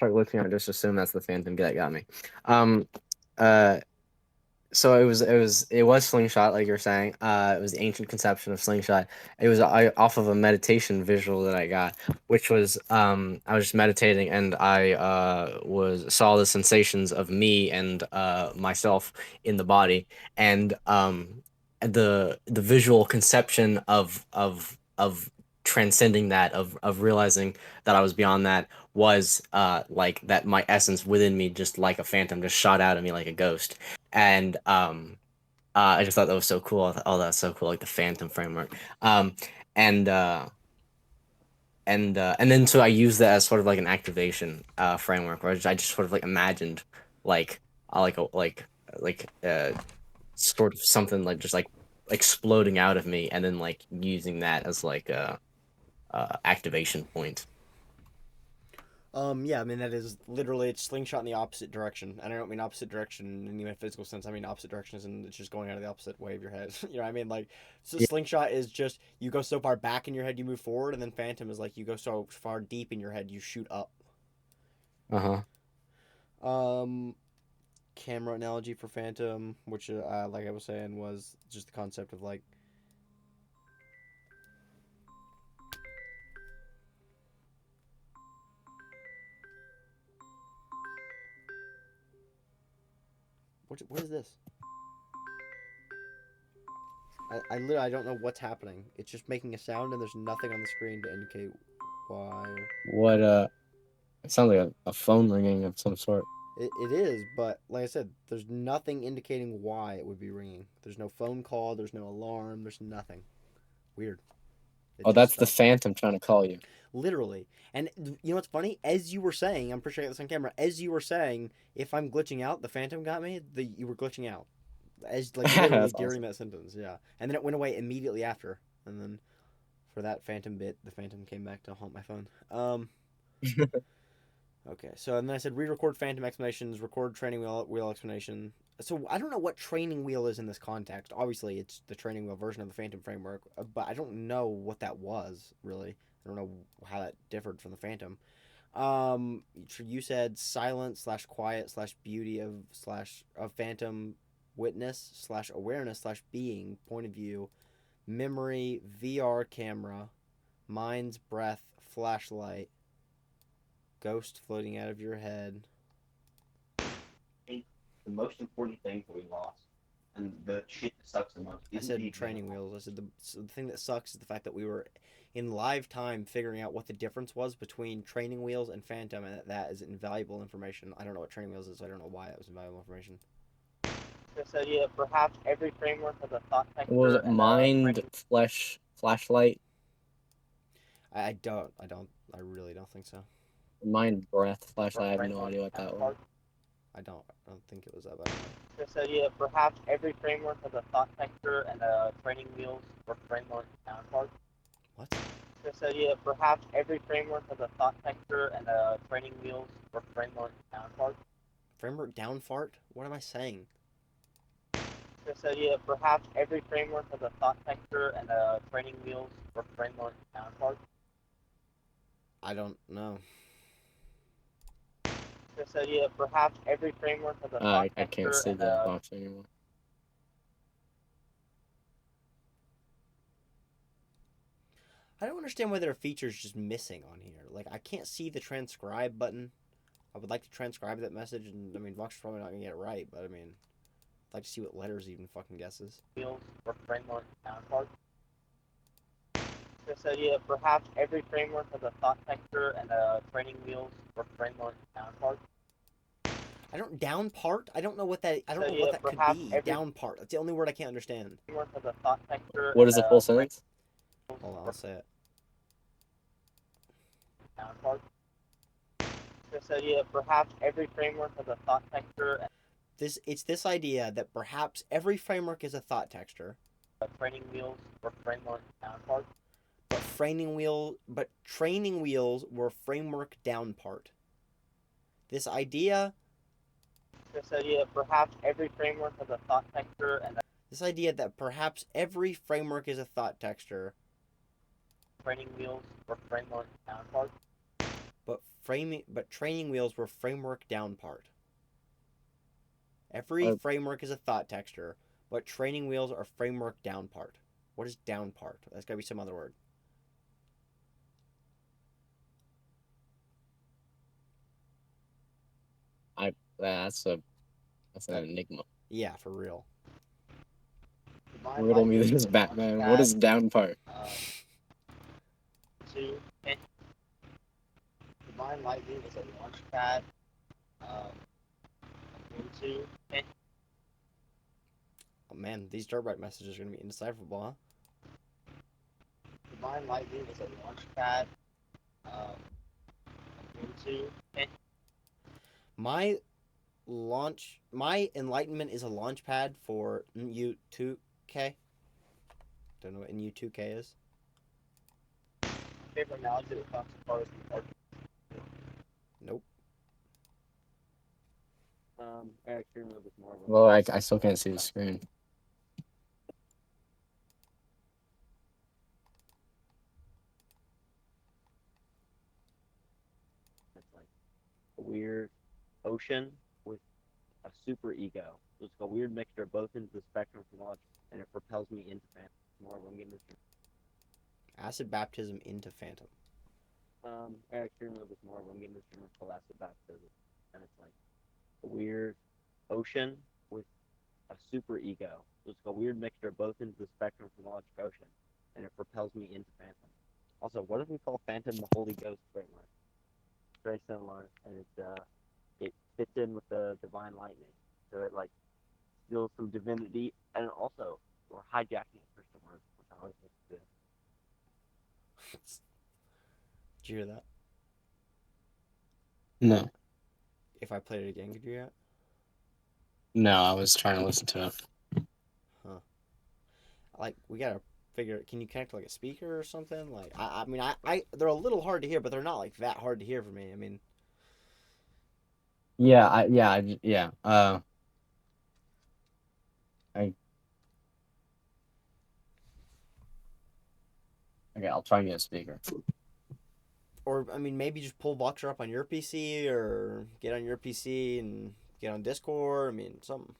start looking, I just assume that's the phantom that got me. Um, uh, so it was slingshot, like you're saying. It was the ancient conception of slingshot. It was off of a meditation visual that I got, which was I was just meditating and I was saw the sensations of me and myself in the body, and the visual conception of transcending that, of realizing that I was beyond that, was like that my essence within me, just like a phantom, just shot out of me like a ghost. And I just thought that was so cool. I thought, oh, that's so cool, like the Phantom framework. Um, and and then so I used that as sort of like an activation framework, where I just sort of like imagined like like sort of something like just like exploding out of me, and then like using that as like a activation point. Yeah, I mean that is literally it's slingshot in the opposite direction, and I don't mean opposite direction in even a physical sense. I mean opposite direction is in it's just going out of the opposite way of your head. You know what I mean? Like, so Yeah. slingshot is just you go so far back in your head you move forward, and then phantom is like you go so far deep in your head you shoot up. Uh-huh. Um, Camera analogy for phantom, which like I was saying was just the concept of like what is this? I literally I don't know what's happening. It's just making a sound and there's nothing on the screen to indicate why. What it sounds like a phone ringing of some sort. It is, but like I said, there's nothing indicating why it would be ringing. There's no phone call, there's no alarm, there's nothing. Weird. It Oh, just that's the stopped. Phantom trying to call you. Literally. And you know what's funny? As you were saying, I'm pretty sure I got this on camera. As you were saying, if I'm glitching out, the phantom got me. You were glitching out. As like literally That's during awesome. that sentence, yeah. And then it went away immediately after. And then for that phantom bit, the phantom came back to haunt my phone. Okay, so and then I said re-record phantom explanations, record training wheel explanation. So I don't know what training wheel is in this context. Obviously, it's the training wheel version of the phantom framework, but I don't know what that was really. I don't know how that differed from the phantom. You said silence slash quiet slash beauty of phantom witness slash awareness slash being point of view memory VR camera mind's breath flashlight ghost floating out of your head. Think the most important thing that we lost, and the shit that sucks the most, I isn't the said training example. wheels. I said the thing that sucks is the fact that we were in live time figuring out what the difference was between training wheels and phantom, and that is invaluable information. I don't know what training wheels is, so I don't know why that was invaluable information. This idea perhaps every framework has a thought What was texture it? and a Mind, training flesh, flashlight, I really don't think so. mind, breath, or flashlight. I have no framework idea what that was. counterpart. I don't think it was that, but I don't know. This idea perhaps every framework has a thought texture and a training wheels or framework counterpart. What? This idea perhaps every framework has a thought texture and a training wheels or framework counterpart. Framework down fart? What am I saying? This idea perhaps every framework has a thought texture and a training wheels or framework counterpart. I don't know. This idea perhaps every framework has a thought I can't texture see and the a box anymore. I don't understand why there are features just missing on here. Like I can't see the transcribe button. I would like to transcribe that message, and I mean Vox's probably not gonna get it right, but I mean I'd like to see what letters even fucking guesses. wheels or framework counterpart. This idea perhaps every framework has a thought texture and a training wheels or framework counterpart. I don't down part. I don't know what that. I This don't know what idea that could perhaps be. every Down part. That's the only word I can't understand. framework has a thought texture What and is the full a training sentence? wheels Hold on, I'll or say it. counterpart. This idea perhaps every framework has a thought texture and It's this idea that perhaps every framework is a thought texture, a training wheels or framework counterpart. but training wheels were framework down part. This idea This idea perhaps every framework has a thought texture and a this idea that perhaps every framework is a thought texture, training wheels or framework counterpart. but training wheels were framework down part. Every Uh, framework is a thought texture, but training wheels are framework down part. What is down part? That's got to be some other word. I that's an enigma. Yeah, for real. Divine Riddle me Lightning is this, a launch Batman. What pad. is down part? To Divine Lightning is a launch pad. Um, into Oh man, these dirt bike messages are gonna be indecipherable, huh? Divine Lightning is a launch pad. Um, into My my enlightenment is a launch pad for NU2K. Don't know what NU2K is. favorite analogy that comes as far as the art. Nope. Eric, your move is more of a Well, I still can't see the screen. it's like a weird ocean with a super ego. So it's like a weird mixture of both ends of the spectrum from knowledge, and it propels me into fantasy. More of what I'm getting this. Acid baptism into Phantom. Eric, your move is more of what I'm getting this from called acid baptism, and it's like a weird ocean with a super ego. So it's like a weird mixture of both ends of the spectrum from knowledge ocean, and it propels me into Phantom. Also, what if we call Phantom the Holy Ghost framework? Very similar, and it fits in with the divine lightning. So it like steals some divinity, and also we're hijacking it for some words, which I always like to do. Did you hear that? No, If I played it again, could you hear it? no, I was trying to listen to it. Huh. Like we gotta figure. Can you connect to like a speaker or something? Like I mean they're a little hard to hear, but they're not like that hard to hear for me. I mean, Yeah, yeah. I Okay. I'll try and get a speaker. or I mean maybe just pull voxxer up on your PC or get on your PC and get on Discord. I mean something.